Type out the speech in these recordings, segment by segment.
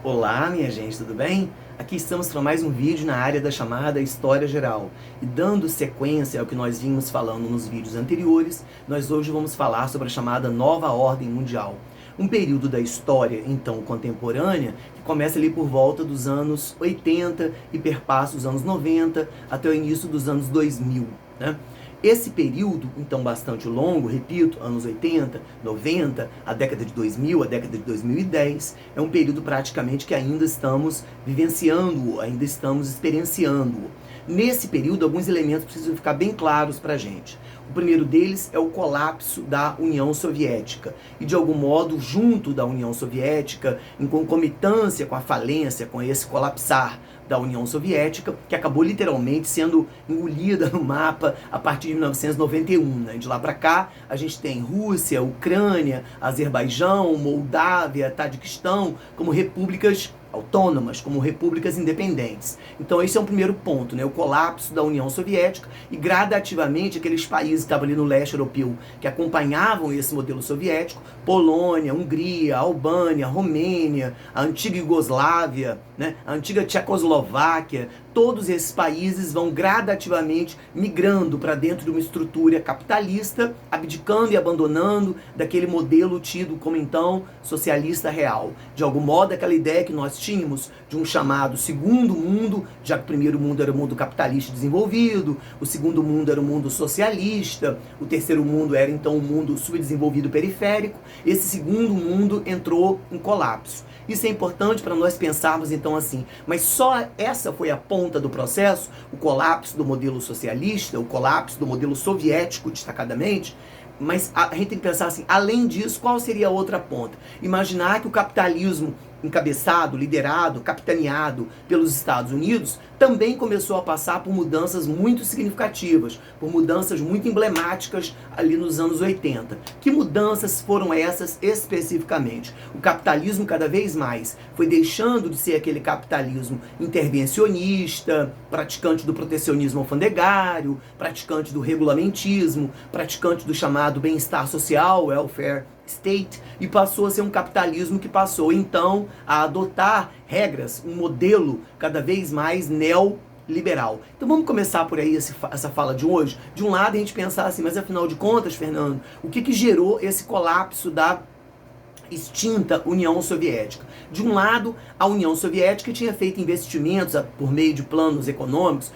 Olá, minha gente, tudo bem? Aqui estamos para mais um vídeo na área da chamada História Geral. E dando sequência ao que nós vimos falando nos vídeos anteriores, nós hoje vamos falar sobre a chamada Nova Ordem Mundial. Um período da história, então, contemporânea, que começa ali por volta dos anos 80 e perpassa os anos 90 até o início dos anos 2000, né? Esse período, então, bastante longo, repito, anos 80, 90, a década de 2000, a década de 2010, é um período praticamente que ainda estamos vivenciando, ainda estamos experienciando. Nesse período, alguns elementos precisam ficar bem claros para a gente. O primeiro deles é o colapso da União Soviética. E, de algum modo, junto da União Soviética, em concomitância com a falência, com esse colapsar da União Soviética, que acabou literalmente sendo engolida no mapa a partir de 1991. Né? De lá para cá, a gente tem Rússia, Ucrânia, Azerbaijão, Moldávia, Tajiquistão como repúblicas autônomas, como repúblicas independentes. Então esse é um primeiro ponto, né? O colapso da União Soviética e gradativamente aqueles países que estavam ali no leste europeu que acompanhavam esse modelo soviético, Polônia, Hungria, Albânia, Romênia, a antiga Iugoslávia, né? A antiga Tchecoslováquia, todos esses países vão gradativamente migrando para dentro de uma estrutura capitalista, abdicando e abandonando daquele modelo tido como então socialista real. De algum modo, aquela ideia que nós tínhamos de um chamado segundo mundo, já que o primeiro mundo era o mundo capitalista desenvolvido, o segundo mundo era o mundo socialista, o terceiro mundo era então o mundo subdesenvolvido periférico, esse segundo mundo entrou em colapso. Isso é importante para nós pensarmos então assim, mas só essa foi a ponta do processo, o colapso do modelo socialista, o colapso do modelo soviético destacadamente, mas a gente tem que pensar assim, além disso, qual seria a outra ponta? Imaginar que o capitalismo encabeçado, liderado, capitaneado pelos Estados Unidos, também começou a passar por mudanças muito significativas, por mudanças muito emblemáticas ali nos anos 80. Que mudanças foram essas especificamente? O capitalismo cada vez mais foi deixando de ser aquele capitalismo intervencionista, praticante do protecionismo alfandegário, praticante do regulamentismo, praticante do chamado bem-estar social, welfare state, e passou a ser um capitalismo que passou então a adotar regras, um modelo cada vez mais neoliberal. Então vamos começar por aí essa fala de hoje. De um lado a gente pensar assim, mas afinal de contas, Fernando, o que gerou esse colapso da extinta União Soviética? De um lado, a União Soviética tinha feito investimentos por meio de planos econômicos,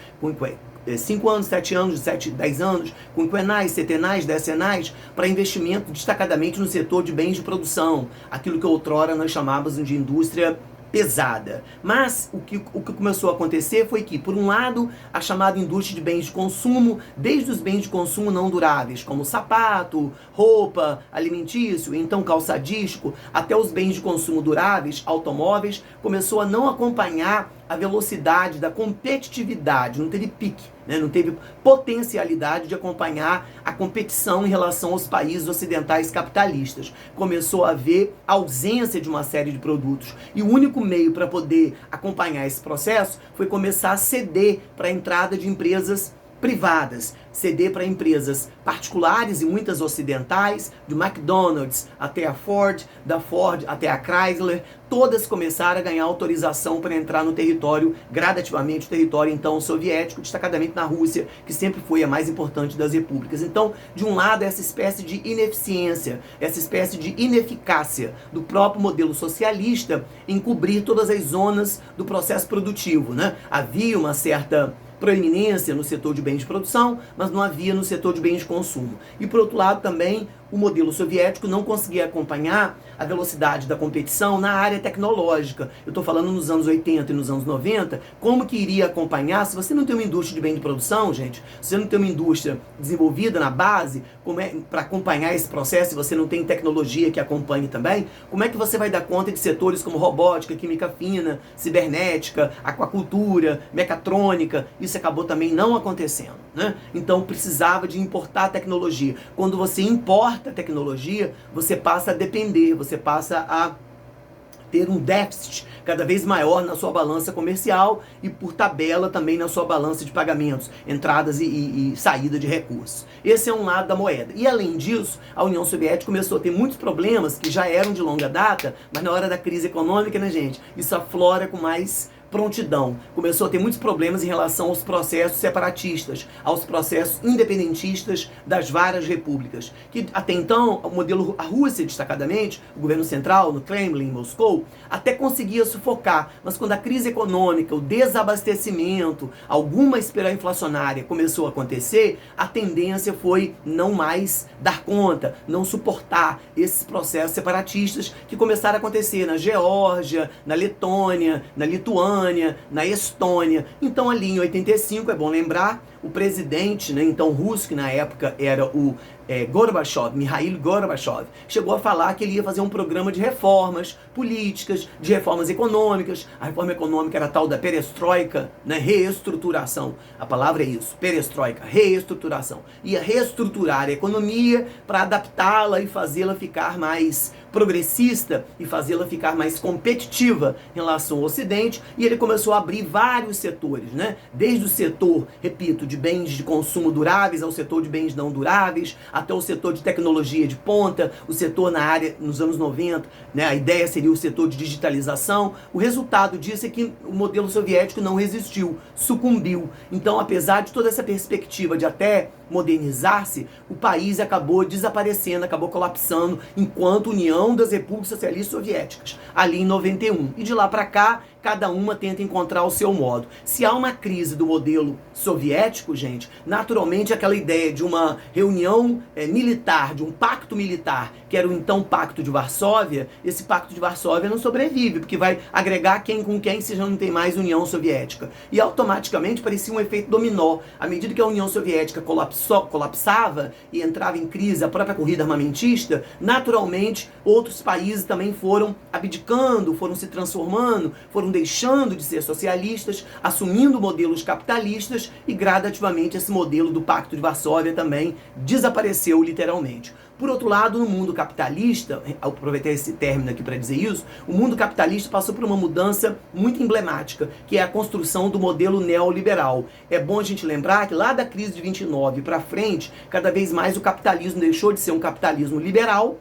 5 anos, 7 anos, 10 anos, quinquenais, setenais, decenais, para investimento destacadamente no setor de bens de produção, aquilo que outrora nós chamávamos de indústria pesada. Mas o que começou a acontecer foi que, por um lado, a chamada indústria de bens de consumo, desde os bens de consumo não duráveis, como sapato, roupa, alimentício, então calçadístico, até os bens de consumo duráveis, automóveis, começou a não acompanhar a velocidade da competitividade, não teve pique, né? Não teve potencialidade de acompanhar a competição em relação aos países ocidentais capitalistas. Começou a haver ausência de uma série de produtos. E o único meio para poder acompanhar esse processo foi começar a ceder para a entrada de empresas privadas, ceder para empresas particulares e muitas ocidentais, do McDonald's até a Ford, da Ford até a Chrysler, todas começaram a ganhar autorização para entrar no território, gradativamente o território então soviético, destacadamente na Rússia, que sempre foi a mais importante das repúblicas. Então, de um lado, essa espécie de ineficiência, essa espécie de ineficácia do próprio modelo socialista em cobrir todas as zonas do processo produtivo, né? Havia uma certa proeminência no setor de bens de produção, mas não havia no setor de bens de consumo. E por outro lado também, o modelo soviético não conseguia acompanhar a velocidade da competição na área tecnológica. Eu estou falando nos anos 80 e nos anos 90, como que iria acompanhar, se você não tem uma indústria de bem de produção, gente, se você não tem uma indústria desenvolvida na base, para acompanhar esse processo, se você não tem tecnologia que acompanhe também, como é que você vai dar conta de setores como robótica, química fina, cibernética, aquacultura, mecatrônica? Isso acabou também não acontecendo, né? Então precisava de importar tecnologia. Quando você importa a tecnologia, você passa a depender, você passa a ter um déficit cada vez maior na sua balança comercial e, por tabela, também na sua balança de pagamentos, entradas e saída de recursos. Esse é um lado da moeda. E, além disso, a União Soviética começou a ter muitos problemas que já eram de longa data, mas na hora da crise econômica, né, gente, isso aflora com mais prontidão. Começou a ter muitos problemas em relação aos processos separatistas, aos processos independentistas das várias repúblicas, que até então, o modelo, a Rússia destacadamente, o governo central, no Kremlin, em Moscou, até conseguia sufocar, mas quando a crise econômica, o desabastecimento, alguma espiral inflacionária começou a acontecer, a tendência foi não mais dar conta, não suportar esses processos separatistas que começaram a acontecer na Geórgia, na Letônia, na Lituânia, na Estônia. Então, ali em 85, é bom lembrar, o presidente, né, então russo, que na época era o Gorbachev, Mikhail Gorbachev, chegou a falar que ele ia fazer um programa de reformas políticas, de reformas econômicas. A reforma econômica era a tal da perestroika, né, reestruturação. A palavra é isso, perestroika, reestruturação. Ia reestruturar a economia para adaptá-la e fazê-la ficar mais progressista e fazê-la ficar mais competitiva em relação ao Ocidente, e ele começou a abrir vários setores, né? Desde o setor, repito, de bens de consumo duráveis ao setor de bens não duráveis, até o setor de tecnologia de ponta, o setor na área, nos anos 90, né? A ideia seria o setor de digitalização. O resultado disso é que o modelo soviético não resistiu, sucumbiu. Então, apesar de toda essa perspectiva de até modernizar-se, o país acabou desaparecendo, acabou colapsando enquanto União das Repúblicas Socialistas Soviéticas, ali em 91. E de lá para cá, cada uma tenta encontrar o seu modo. Se há uma crise do modelo soviético, gente, naturalmente aquela ideia de uma reunião militar, de um pacto militar, que era o então Pacto de Varsóvia, esse Pacto de Varsóvia não sobrevive, porque vai agregar quem com quem se já não tem mais União Soviética. E automaticamente parecia um efeito dominó. À medida que a União Soviética colapsava e entrava em crise a própria corrida armamentista, naturalmente outros países também foram abdicando, foram se transformando, foram deixando de ser socialistas, assumindo modelos capitalistas, e gradativamente esse modelo do Pacto de Varsóvia também desapareceu literalmente. Por outro lado, no mundo capitalista, aproveitar esse término aqui para dizer isso, o mundo capitalista passou por uma mudança muito emblemática, que é a construção do modelo neoliberal. É bom a gente lembrar que lá da crise de 29 para frente, cada vez mais o capitalismo deixou de ser um capitalismo liberal,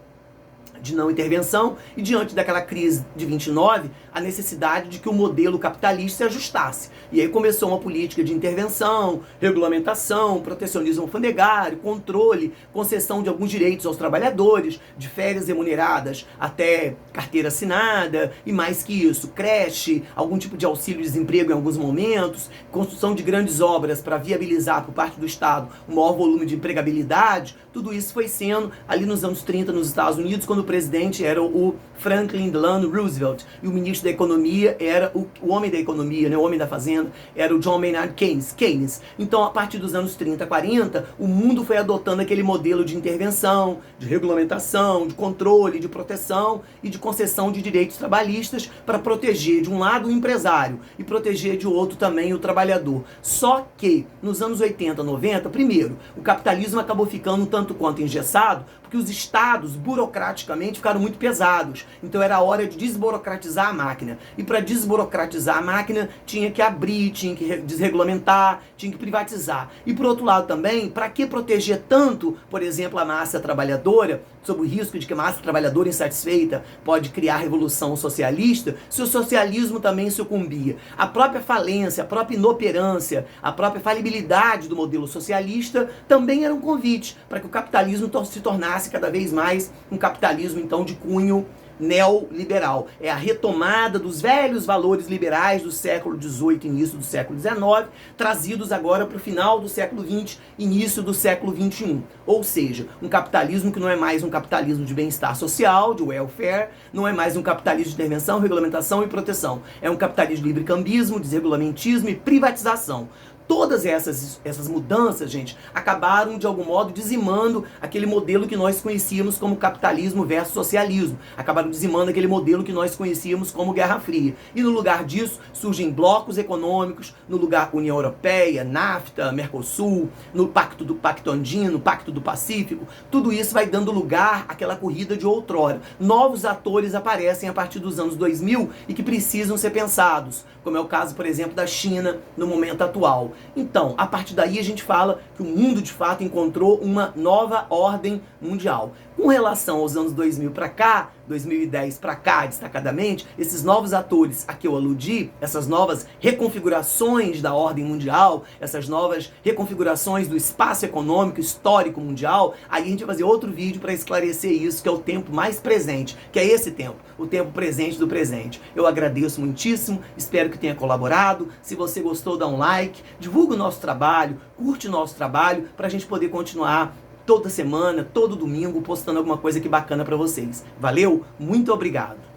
de não intervenção, e diante daquela crise de 29, a necessidade de que o modelo capitalista se ajustasse. E aí começou uma política de intervenção, regulamentação, protecionismo alfandegário, controle, concessão de alguns direitos aos trabalhadores, de férias remuneradas até carteira assinada, e mais que isso, creche, algum tipo de auxílio-desemprego em alguns momentos, construção de grandes obras para viabilizar por parte do Estado um maior volume de empregabilidade. Tudo isso foi sendo ali nos anos 30 nos Estados Unidos, quando o presidente era o Franklin Delano Roosevelt e o ministro da Economia era o homem da economia, né, o homem da fazenda, era o John Maynard Keynes. Então, a partir dos anos 30, 40, o mundo foi adotando aquele modelo de intervenção, de regulamentação, de controle, de proteção e de concessão de direitos trabalhistas para proteger, de um lado, o empresário e proteger, de outro, também o trabalhador. Só que, nos anos 80, 90, primeiro, o capitalismo acabou ficando um tanto quanto engessado, porque os estados, burocraticamente, ficaram muito pesados. Então era a hora de desburocratizar a máquina. E para desburocratizar a máquina, tinha que abrir, tinha que desregulamentar, tinha que privatizar. E por outro lado também, para que proteger tanto, por exemplo, a massa trabalhadora, sob o risco de que a massa trabalhadora insatisfeita pode criar revolução socialista, se o socialismo também sucumbia? A própria falência, a própria inoperância, a própria falibilidade do modelo socialista também era um convite para que o capitalismo se tornasse cada vez mais um capitalismo, então, de cunho neoliberal. É a retomada dos velhos valores liberais do século XVIII, início do século XIX, trazidos agora para o final do século XX, início do século XXI. Ou seja, um capitalismo que não é mais um capitalismo de bem-estar social, de welfare, não é mais um capitalismo de intervenção, regulamentação e proteção. É um capitalismo de livre-cambismo, desregulamentismo e privatização. Todas essas mudanças, gente, acabaram de algum modo dizimando aquele modelo que nós conhecíamos como capitalismo versus socialismo. Acabaram dizimando aquele modelo que nós conhecíamos como Guerra Fria. E no lugar disso surgem blocos econômicos, no lugar União Europeia, NAFTA, Mercosul, no Pacto Andino, Pacto do Pacífico. Tudo isso vai dando lugar àquela corrida de outrora. Novos atores aparecem a partir dos anos 2000 e que precisam ser pensados, como é o caso, por exemplo, da China no momento atual. Então, a partir daí a gente fala que o mundo de fato encontrou uma nova ordem mundial. Com relação aos anos 2000 para cá, 2010 para cá, destacadamente, esses novos atores a que eu aludi, essas novas reconfigurações da ordem mundial, essas novas reconfigurações do espaço econômico histórico mundial, aí a gente vai fazer outro vídeo para esclarecer isso, que é o tempo mais presente, que é esse tempo, o tempo presente do presente. Eu agradeço muitíssimo, espero que tenha colaborado. Se você gostou, dá um like, divulga o nosso trabalho, curte o nosso trabalho, para a gente poder continuar toda semana, todo domingo, postando alguma coisa que bacana para vocês. Valeu? Muito obrigado!